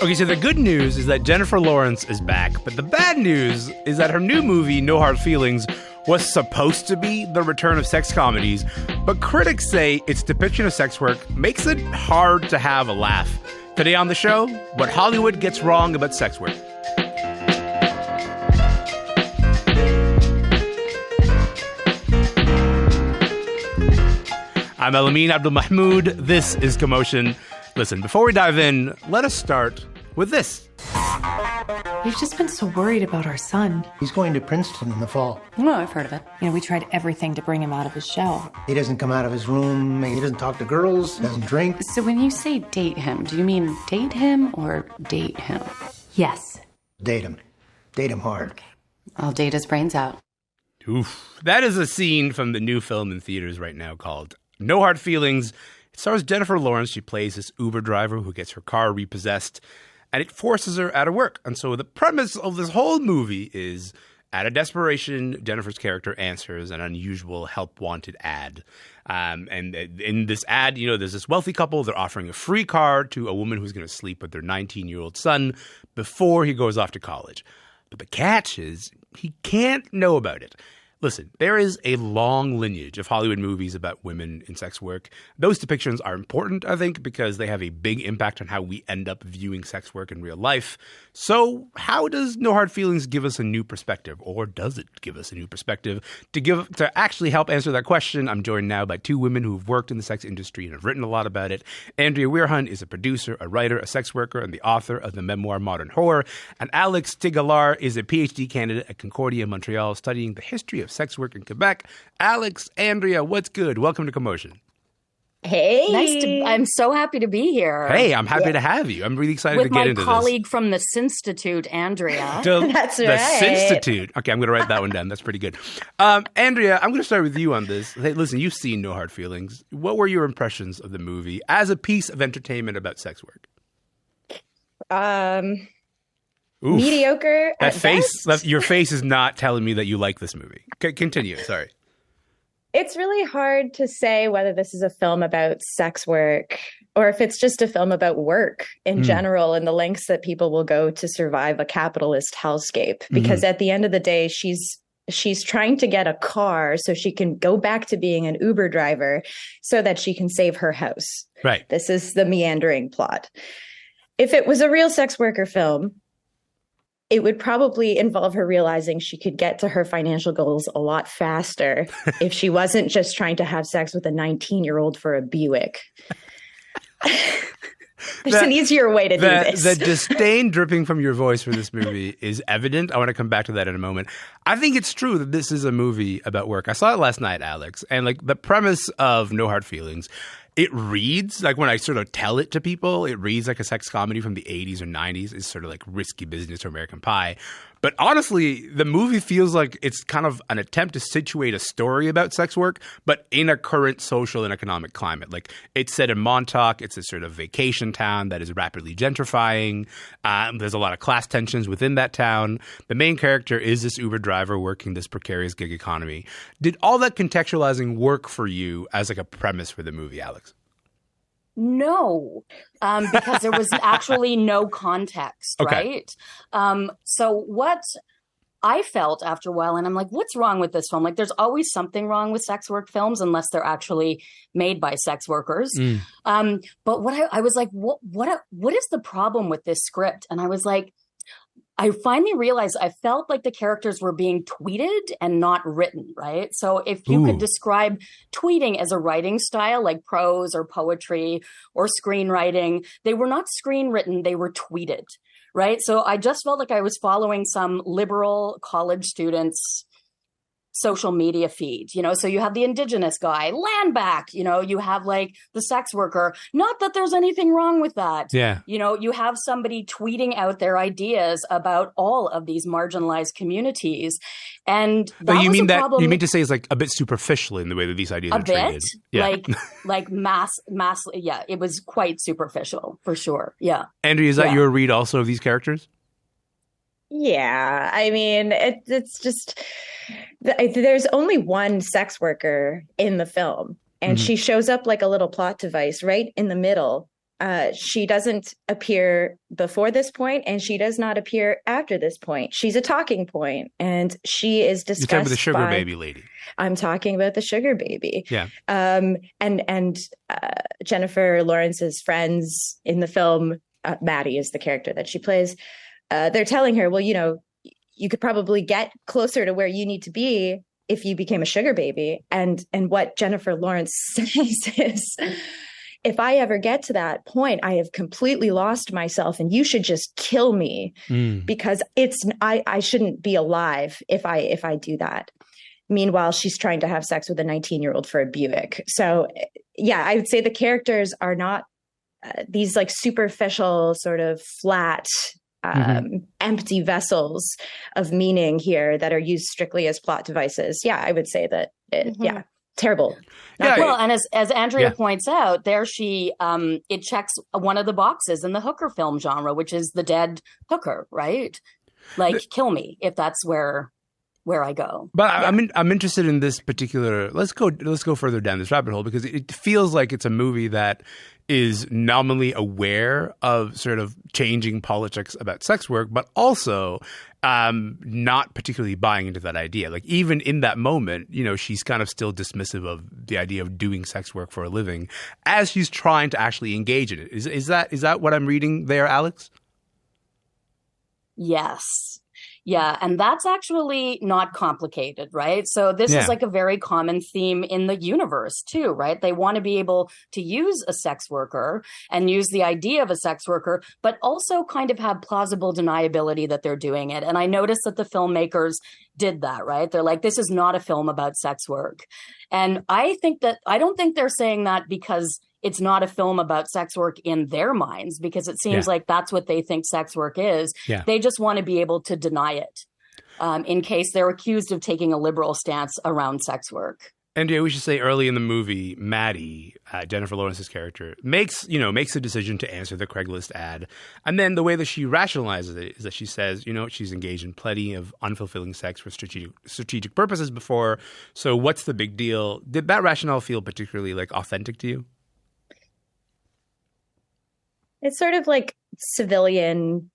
Okay, so the good news is that Jennifer Lawrence is back, but the bad news is that her new movie, No Hard Feelings, was supposed to be the return of sex comedies, but critics say its depiction of sex work makes it hard to have a laugh. Today on the show, what Hollywood gets wrong about sex work. I'm Elamin Abdelmahmoud. This is Commotion. Listen, before we dive in, let us start with this. We've just been so worried about our son. He's going to Princeton in the fall. Oh, I've heard of it. We tried everything to bring him out of his shell. He doesn't come out of his room. He doesn't talk to girls, doesn't drink. So when you say date him, do you mean date him or date him? Yes. Date him. Date him hard. Okay. I'll date his brains out. Oof. That is a scene from the new film in theaters right now called No Hard Feelings. It stars Jennifer Lawrence. She plays this Uber driver who gets her car repossessed, and it forces her out of work. And so the premise of this whole movie is, out of desperation, Jennifer's character answers an unusual help-wanted ad. And in this ad, there's this wealthy couple. They're offering a free car to a woman who's going to sleep with their 19-year-old son before he goes off to college. But the catch is he can't know about it. Listen, there is a long lineage of Hollywood movies about women in sex work. Those depictions are important, I think, because they have a big impact on how we end up viewing sex work in real life. So how does No Hard Feelings give us a new perspective? Or does it give us a new perspective? To actually help answer that question, I'm joined now by two women who've worked in the sex industry and have written a lot about it. Andrea Werhun is a producer, a writer, a sex worker, and the author of the memoir Modern Horror. And Alex Tigchelaar is a PhD candidate at Concordia, Montreal, studying the history of sex work in Quebec. Alex, Andrea, what's good? Welcome to Commotion. Hey. I'm so happy to be here. Hey, I'm happy to have you. I'm really excited to get into this. With my colleague from the Sinstitute, Andrea. That's right. The Sinstitute. Okay, I'm going to write that one down. That's pretty good. Andrea, I'm going to start with you on this. Hey, listen, you've seen No Hard Feelings. What were your impressions of the movie as a piece of entertainment about sex work? Oof. Mediocre. That face, your face is not telling me that you like this movie. Continue. Sorry. It's really hard to say whether this is a film about sex work or if it's just a film about work in general and the lengths that people will go to survive a capitalist hellscape. Because at the end of the day, she's trying to get a car so she can go back to being an Uber driver so that she can save her house. Right. This is the meandering plot. If it was a real sex worker film, it would probably involve her realizing she could get to her financial goals a lot faster if she wasn't just trying to have sex with a 19-year-old for a Buick. There's an easier way to do this. The disdain dripping from your voice for this movie is evident. I want to come back to that in a moment. I think it's true that this is a movie about work. I saw it last night, Alex, and the premise of No Hard Feelings, it reads, when I sort of tell it to people, it reads like a sex comedy from the 80s or 90s. It's sort of like Risky Business or American Pie. But honestly, the movie feels like it's kind of an attempt to situate a story about sex work, but in a current social and economic climate. It's set in Montauk. It's a sort of vacation town that is rapidly gentrifying. There's a lot of class tensions within that town. The main character is this Uber driver working this precarious gig economy. Did all that contextualizing work for you as a premise for the movie, Alex? No, because there was actually no context, okay. Right? So what I felt after a while, and I'm like, what's wrong with this film? There's always something wrong with sex work films unless they're actually made by sex workers. But what I was like, what is the problem with this script? And I was like, I finally realized I felt like the characters were being tweeted and not written, right? So if you could describe tweeting as a writing style, like prose or poetry or screenwriting, they were not screenwritten, they were tweeted, right? So I just felt like I was following some liberal college students' social media feed, so you have the indigenous guy, land back, you have the sex worker, not that there's anything wrong with that. Yeah. You have somebody tweeting out their ideas about all of these marginalized communities. And that you was mean a that problem. You mean to say it's a bit superficial in the way that these ideas are treated? Yeah. like mass. Yeah, it was quite superficial for sure. Yeah. Andrea, is that your read also of these characters? Yeah, I mean, it's just, there's only one sex worker in the film, and she shows up like a little plot device right in the middle. She doesn't appear before this point, and she does not appear after this point. She's a talking point, and she is discussed. You're talking about the sugar baby lady. I'm talking about the sugar baby. Yeah. And Jennifer Lawrence's friends in the film, Maddie is the character that she plays. They're telling her, well, you could probably get closer to where you need to be if you became a sugar baby. And what Jennifer Lawrence says is, if I ever get to that point, I have completely lost myself, and you should just kill me because I shouldn't be alive if I do that. Meanwhile, she's trying to have sex with a 19-year-old for a Buick. So yeah, I would say the characters are not these like superficial sort of flat, empty vessels of meaning here that are used strictly as plot devices. Yeah, I would say that. Terrible. Yeah, well, and as Andrea points out, there she it checks one of the boxes in the hooker film genre, which is the dead hooker, right? Like, kill me if that's where I go. But I'm interested in this particular. Let's go further down this rabbit hole, because it feels like it's a movie that is nominally aware of sort of changing politics about sex work, but also not particularly buying into that idea. Like, even in that moment, she's kind of still dismissive of the idea of doing sex work for a living as she's trying to actually engage in it. Is that what I'm reading there, Alex? Yes. Yeah, and that's actually not complicated, right? So this is like a very common theme in the universe too, right? They want to be able to use a sex worker and use the idea of a sex worker, but also kind of have plausible deniability that they're doing it. And I noticed that the filmmakers did that, right? They're like, this is not a film about sex work. And I don't think they're saying that because it's not a film about sex work in their minds, because it seems like that's what they think sex work is. Yeah. They just want to be able to deny it in case they're accused of taking a liberal stance around sex work. And we should say early in the movie, Maddie, Jennifer Lawrence's character, makes the decision to answer the Craigslist ad. And then the way that she rationalizes it is that she says, she's engaged in plenty of unfulfilling sex for strategic purposes before. So what's the big deal? Did that rationale feel particularly authentic to you? It's sort of like civilian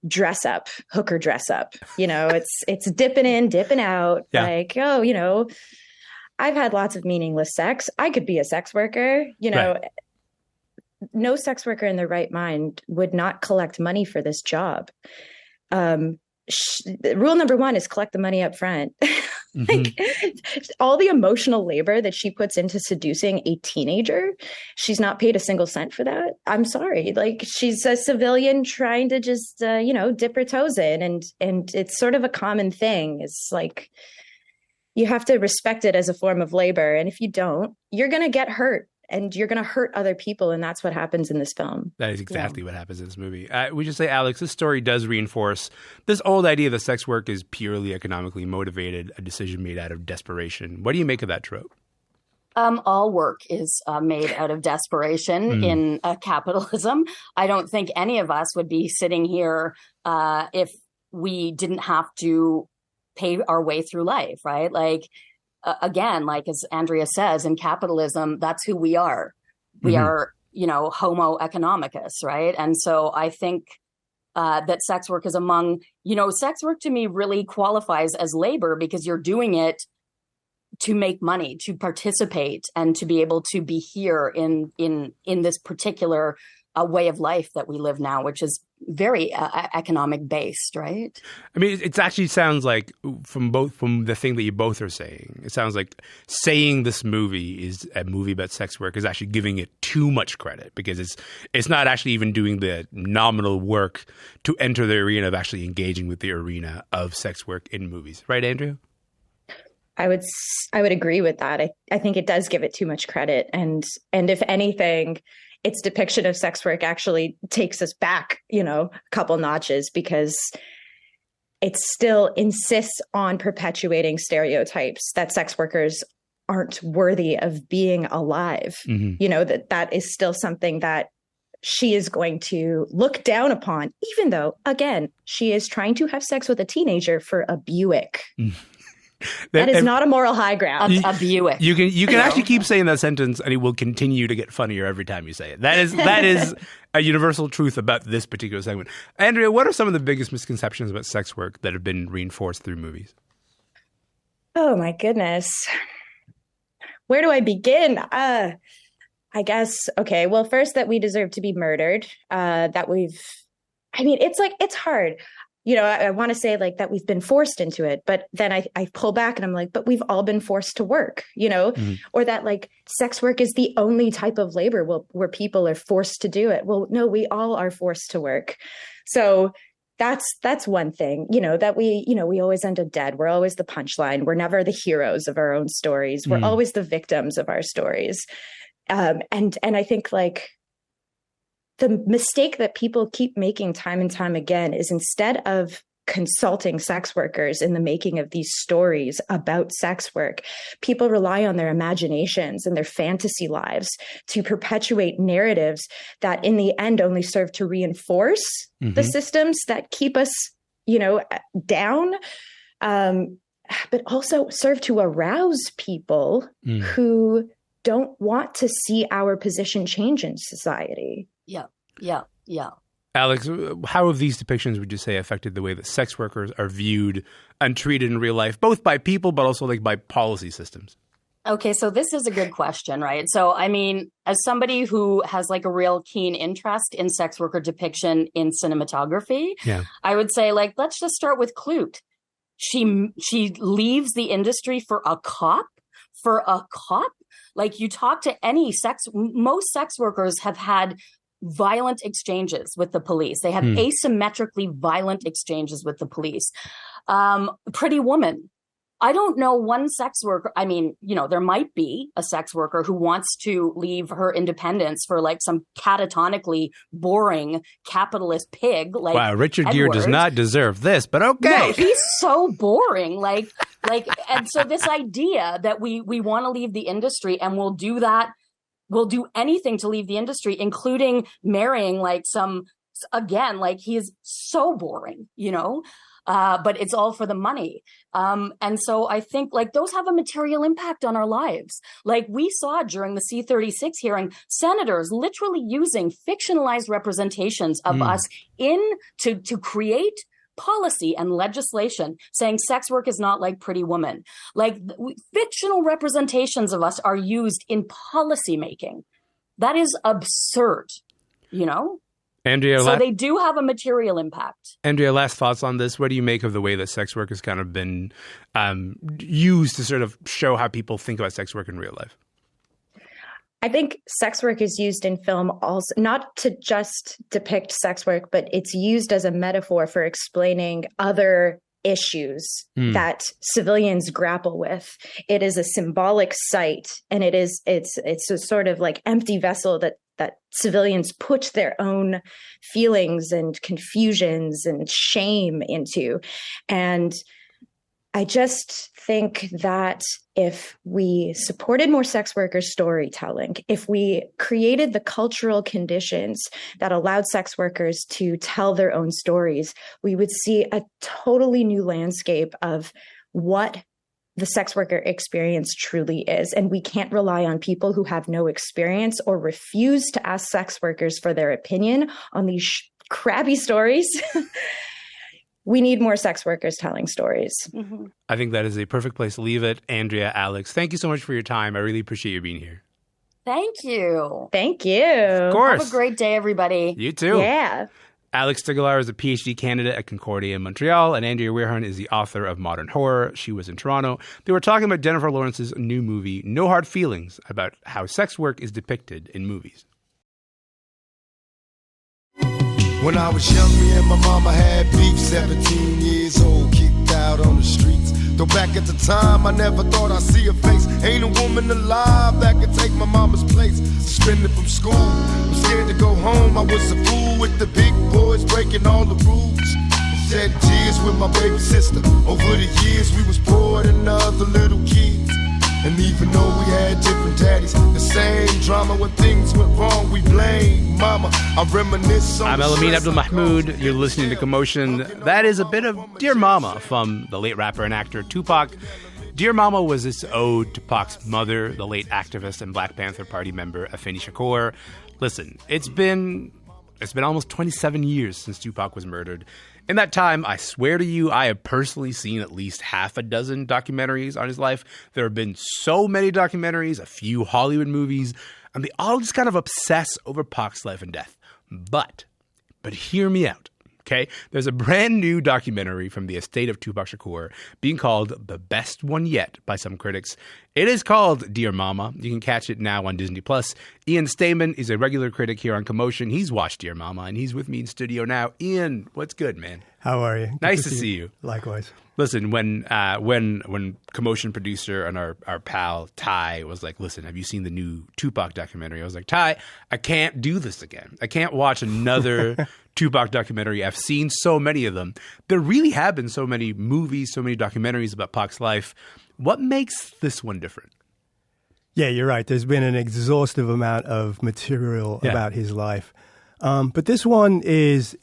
dress up, hooker dress up. It's dipping in, dipping out. Yeah. Like, I've had lots of meaningless sex. I could be a sex worker. Right. No sex worker in their right mind would not collect money for this job. Rule number one is collect the money up front. All the emotional labor that she puts into seducing a teenager, she's not paid a single cent for that. I'm sorry. She's a civilian trying to just, dip her toes in. And it's sort of a common thing. It's like, you have to respect it as a form of labor. And if you don't, you're going to get hurt. And you're going to hurt other people, and that's what happens in this film. That is exactly what happens in this movie. We just say, Alex, this story does reinforce this old idea that sex work is purely economically motivated, a decision made out of desperation. What do you make of that trope? All work is made out of desperation in capitalism. I don't think any of us would be sitting here if we didn't have to pay our way through life, right? Again, as Andrea says, in capitalism, that's who we are. We are, homo economicus, right? And so I think that sex work is among, sex work to me really qualifies as labor because you're doing it to make money, to participate, and to be able to be here in this particular way of life that we live now, which is very economic based, right? I mean, it actually sounds like from the thing that you both are saying, it sounds like saying this movie is a movie about sex work is actually giving it too much credit, because it's not actually even doing the nominal work to enter the arena of actually engaging with the arena of sex work in movies. Right, Andrea? I would agree with that. I think it does give it too much credit. And if anything, its depiction of sex work actually takes us back, a couple notches, because it still insists on perpetuating stereotypes that sex workers aren't worthy of being alive. That is still something that she is going to look down upon, even though, again, she is trying to have sex with a teenager for a Buick. That is not a moral high ground. A Buick. You can actually keep saying that sentence, and it will continue to get funnier every time you say it. That is a universal truth about this particular segment. Andrea, what are some of the biggest misconceptions about sex work that have been reinforced through movies? Oh my goodness. Where do I begin? I guess, okay, well, first that we deserve to be murdered, it's hard. I want to say like that we've been forced into it, but then I pull back and I'm like, but we've all been forced to work, or that like sex work is the only type of labor where people are forced to do it. Well, no, we all are forced to work. So that's one thing, that we always end up dead. We're always the punchline. We're never the heroes of our own stories. We're always the victims of our stories. And I think like the mistake that people keep making time and time again is instead of consulting sex workers in the making of these stories about sex work, people rely on their imaginations and their fantasy lives to perpetuate narratives that in the end only serve to reinforce the systems that keep us, down, but also serve to arouse people who don't want to see our position change in society. Yeah. Alex, how have these depictions, would you say, affected the way that sex workers are viewed and treated in real life, both by people, but also like by policy systems? Okay, so this is a good question, right? So, I mean, as somebody who has like a real keen interest in sex worker depiction in cinematography, I would say like, let's just start with Clute. She leaves the industry for a cop. Like you talk to most sex workers have had violent exchanges with the police. They have asymmetrically violent exchanges with the police. Pretty Woman. I don't know one sex worker. I mean, there might be a sex worker who wants to leave her independence for like some catatonically boring capitalist pig. Like, wow, Richard Gere does not deserve this, but okay. No, he's so boring. Like, and so this idea that we want to leave the industry and we'll do that. We'll do anything to leave the industry, including marrying like he is so boring, but it's all for the money. And so I think like those have a material impact on our lives. Like we saw during the C-36 hearing, senators literally using fictionalized representations of us to create policy and legislation saying sex work is not like Pretty Woman. Like fictional representations of us are used in policy making. That is absurd, Andrea, so they do have a material impact. Andrea, last thoughts on this. What do you make of the way that sex work has kind of been used to sort of show how people think about sex work in real life? I think sex work is used in film also not to just depict sex work, but it's used as a metaphor for explaining other issues that civilians grapple with. It is a symbolic site, and it's a sort of like empty vessel that civilians put their own feelings and confusions and shame into. And I just think that if we supported more sex workers' storytelling, if we created the cultural conditions that allowed sex workers to tell their own stories, we would see a totally new landscape of what the sex worker experience truly is. And we can't rely on people who have no experience or refuse to ask sex workers for their opinion on these crappy stories. We need more sex workers telling stories. Mm-hmm. I think that is a perfect place to leave it. Andrea, Alex, thank you so much for your time. I really appreciate you being here. Thank you. Thank you. Of course. Have a great day, everybody. You too. Yeah. Alex Tigchelaar is a PhD candidate at Concordia in Montreal, and Andrea Werhun is the author of Modern Horror. She was in Toronto. They were talking about Jennifer Lawrence's new movie, No Hard Feelings, about how sex work is depicted in movies. When I was young, me and my mama had beef, 17 years old, kicked out on the streets. Though back at the time, I never thought I'd see her face. Ain't a woman alive that could take my mama's place. Suspended from school, I'm scared to go home. I was a fool with the big boys, breaking all the rules. Shed tears with my baby sister. Over the years, we was poor than other little kids. And even though we had different daddies, the same drama when things went wrong, we blame mama. I reminisce on I'm Elamin Abdelmahmoud. You're listening to Commotion. That is a bit of Dear Mama from the late rapper and actor Tupac. Dear Mama was this ode to Pac's mother, the late activist and Black Panther Party member Afeni Shakur. Listen, it's been almost 27 years since Tupac was murdered. In that time, I swear to you, I have personally seen at least half a dozen documentaries on his life. There have been so many documentaries, a few Hollywood movies, and they all just kind of obsess over Pac's life and death. But hear me out. Okay, there's a brand new documentary from the estate of Tupac Shakur being called the best one yet by some critics. It is called Dear Mama. You can catch it now on Disney+. Ian Steaman is a regular critic here on Commotion. He's watched Dear Mama, and he's with me in studio now. Ian, what's good, man? How are you? Nice to see you. Likewise. Listen, when Commotion producer and our pal Ty was like, listen, have you seen the new Tupac documentary? I was like, Ty, I can't do this again. I can't watch another Tupac documentary. I've seen so many of them. There really have been so many movies, so many documentaries about Pac's life. What makes this one different? Yeah, you're right. There's been an exhaustive amount of material about his life. But this one is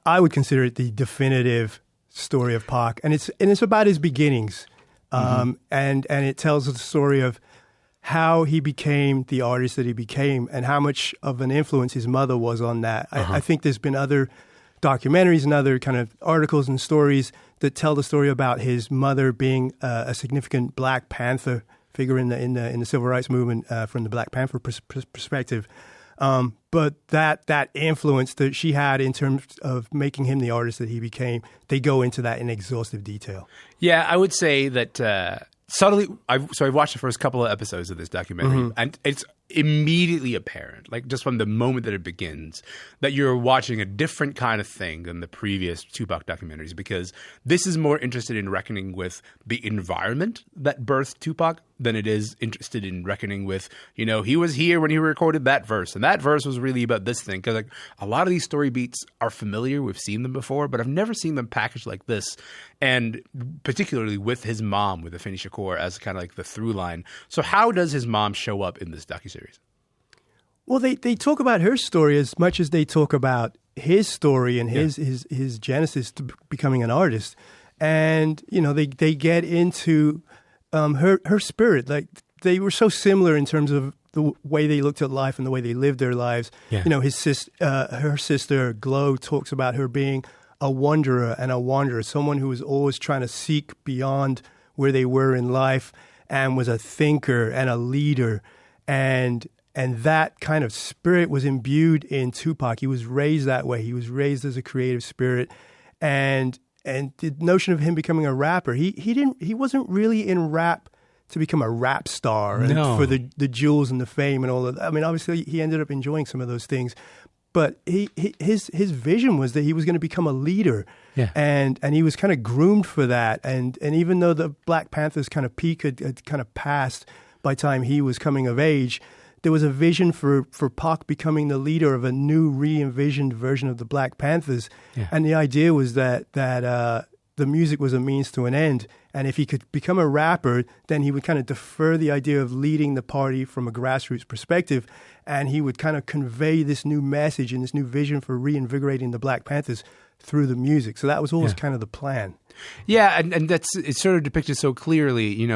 I would consider it the definitive story of Pac, and it's about his beginnings, and it tells the story of how he became the artist that he became, and how much of an influence his mother was on that. I think there's been other documentaries and other kind of articles and stories that tell the story about his mother being a significant Black Panther figure in the civil rights movement from the Black Panther perspective. But that influence that she had in terms of making him the artist that he became, they go into that in exhaustive detail. Yeah, I would say that subtly, I've watched the first couple of episodes of this documentary, and it's immediately apparent, like just from the moment that it begins, that you're watching a different kind of thing than the previous Tupac documentaries, because this is more interested in reckoning with the environment that birthed Tupac than it is interested in reckoning with, he was here when he recorded that verse, and that verse was really about this thing. Because like a lot of these story beats are familiar, we've seen them before, but I've never seen them packaged like this, and particularly with his mom, with Afeni Shakur as kind of like the through line. So how does his mom show up in this docuseries? Well, they talk about her story as much as they talk about his story and his genesis to becoming an artist. And, they get into her spirit. Like, they were so similar in terms of the way they looked at life and the way they lived their lives. Yeah. Her sister, Glow, talks about her being a wanderer and a wanderer, someone who was always trying to seek beyond where they were in life and was a thinker and a leader. And that kind of spirit was imbued in Tupac. He was raised that way. He was raised as a creative spirit. And the notion of him becoming a rapper, he wasn't really in rap to become a rap star and for the jewels and the fame and all of that. I mean, obviously he ended up enjoying some of those things. But his vision was that he was going to become a leader. Yeah. And he was kind of groomed for that. And even though the Black Panthers kind of peak had kind of passed by the time he was coming of age, there was a vision for Pac becoming the leader of a new re-envisioned version of the Black Panthers. Yeah. And the idea was that the music was a means to an end. And if he could become a rapper, then he would kind of defer the idea of leading the party from a grassroots perspective. And he would kind of convey this new message and this new vision for reinvigorating the Black Panthers through the music. So that was always kind of the plan. Yeah, and it's sort of depicted so clearly.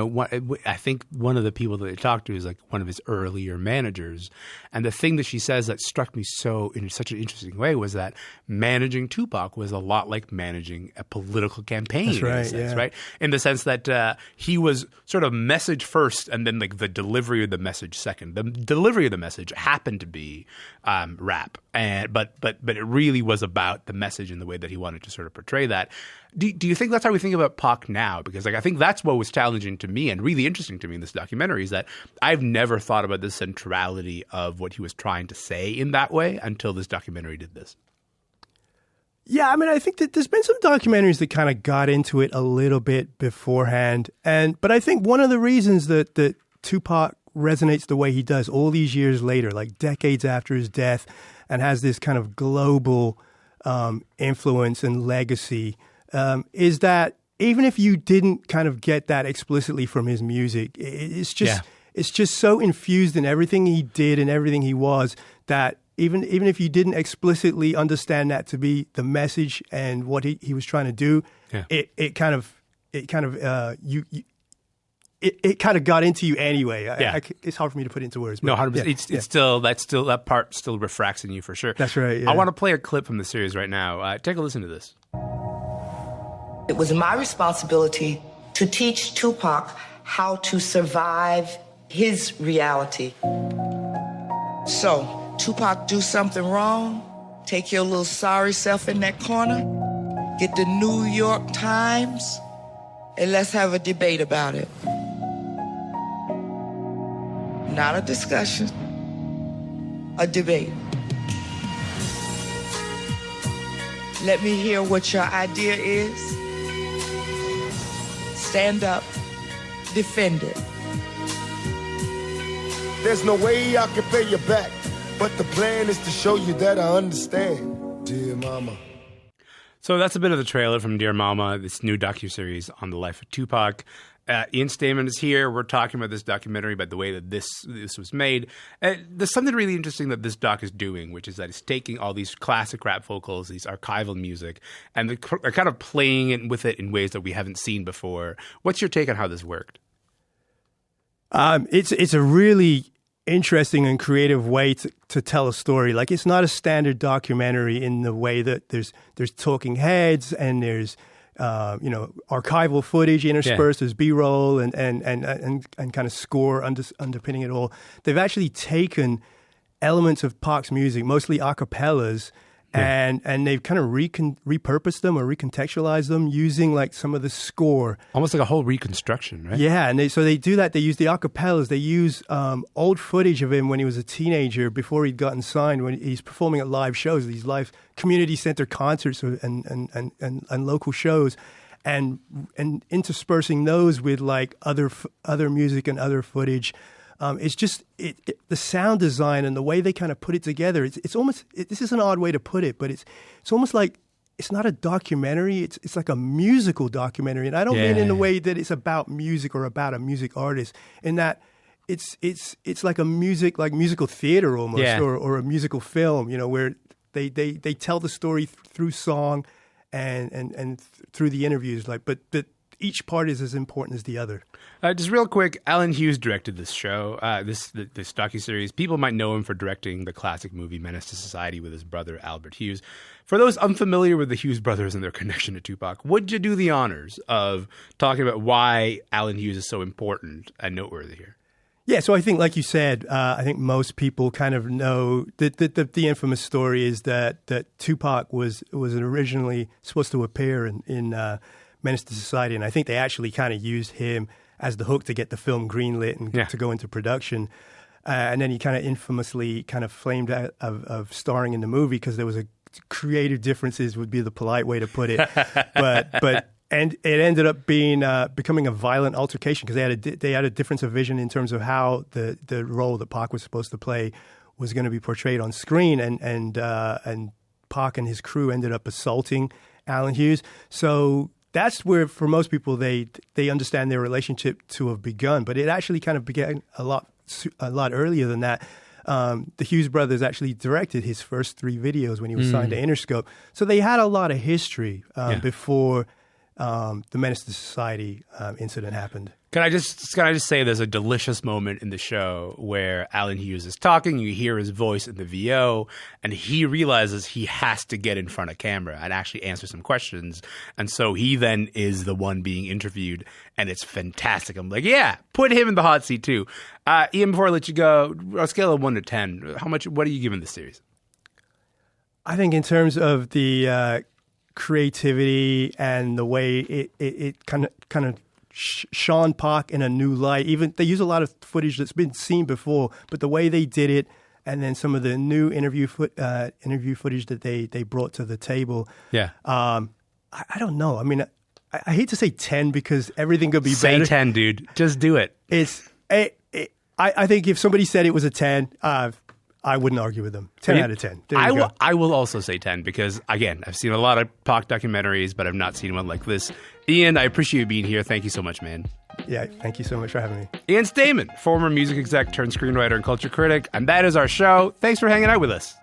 I think one of the people that they talked to is like one of his earlier managers, and the thing that she says that struck me so in such an interesting way was that managing Tupac was a lot like managing a political campaign. That's right, in a sense, right? In the sense that he was sort of message first, and then like the delivery of the message second. The delivery of the message happened to be rap, but it really was about the message and the way that he wanted to sort of portray that. Do you think that's how we think about Pac now? Because I think that's what was challenging to me and really interesting to me in this documentary is that I've never thought about the centrality of what he was trying to say in that way until this documentary did this. Yeah, I mean, I think that there's been some documentaries that kind of got into it a little bit beforehand. But I think one of the reasons that Tupac resonates the way he does all these years later, like decades after his death, and has this kind of global influence and legacy, is that even if you didn't kind of get that explicitly from his music, it's just so infused in everything he did and everything he was that even if you didn't explicitly understand that to be the message and what he was trying to do, it kind of got into you anyway. Yeah. It's hard for me to put into words. No, But 100%. It's still that part still refracts in you for sure. That's right. Yeah. I want to play a clip from the series right now. Take a listen to this. It was my responsibility to teach Tupac how to survive his reality. So, Tupac do something wrong, take your little sorry self in that corner, get the New York Times, and let's have a debate about it. Not a discussion, a debate. Let me hear what your idea is. Stand up, defend it. There's no way I can pay you back, but the plan is to show you that I understand, dear mama. So that's a bit of the trailer from Dear Mama, this new docuseries on the life of Tupac. Ian Steaman is here. We're talking about this documentary, about the way that this was made. There's something really interesting that this doc is doing, which is that it's taking all these classic rap vocals, these archival music, and they're kind of playing it with it in ways that we haven't seen before. What's your take on how this worked? It's a really interesting and creative way to tell a story. Like, it's not a standard documentary in the way that there's talking heads and there's archival footage interspersed. There's B-roll and kind of score underpinning it all. They've actually taken elements of Pac's music, mostly a cappellas, and they've kind of repurposed them or recontextualized them using like some of the score. Almost like a whole reconstruction, right? Yeah, and they do that. They use the acapellas. They use old footage of him when he was a teenager before he'd gotten signed, when he's performing at live shows, these live community center concerts and local shows, and interspersing those with like other music and other footage. It's just the sound design and the way they kind of put it together. It's almost this is an odd way to put it, but it's almost like it's not a documentary. It's like a musical documentary, and I don't mean in the way that it's about music or about a music artist. In that it's like a musical theater almost, or a musical film. Where they tell the story through song and through the interviews. But each part is as important as the other. Just real quick, Alan Hughes directed this show, this docuseries. People might know him for directing the classic movie Menace to Society with his brother Albert Hughes. For those unfamiliar with the Hughes brothers and their connection to Tupac, would you do the honors of talking about why Alan Hughes is so important and noteworthy here? Yeah, so I think, like you said, I think most people kind of know that the infamous story is that Tupac was originally supposed to appear in Menace to Society, and I think they actually kind of used him as the hook to get the film greenlit and to go into production. And then he kind of infamously kind of flamed out of starring in the movie because there was creative differences would be the polite way to put it. And it ended up becoming a violent altercation because they had a difference of vision in terms of how the role that Pac was supposed to play was going to be portrayed on screen, and Pac and his crew ended up assaulting Alan Hughes. So that's where, for most people, they understand their relationship to have begun. But it actually kind of began a lot earlier than that. The Hughes brothers actually directed his first 3 videos when he was signed to Interscope. So they had a lot of history before the Menace to Society incident happened. Can I just say there's a delicious moment in the show where Alan Hughes is talking, you hear his voice in the VO, and he realizes he has to get in front of camera and actually answer some questions. And so he then is the one being interviewed, and it's fantastic. I'm like, yeah, put him in the hot seat too. Ian, before I let you go, on a scale of 1 to 10, what are you giving this series? I think in terms of the creativity and the way it kind of shone Pac in a new light. Even they use a lot of footage that's been seen before, but the way they did it, and then some of the new interview footage that they brought to the table. Yeah, I don't know. I mean, I hate to say 10 because everything could be better. Say 10, dude. Just do it. I think if somebody said it was a 10, I wouldn't argue with them. 10 out of 10. I will also say 10 because, again, I've seen a lot of Pac documentaries, but I've not seen one like this. Ian, I appreciate you being here. Thank you so much, man. Yeah, thank you so much for having me. Ian Steaman, former music exec turned screenwriter and culture critic. And that is our show. Thanks for hanging out with us.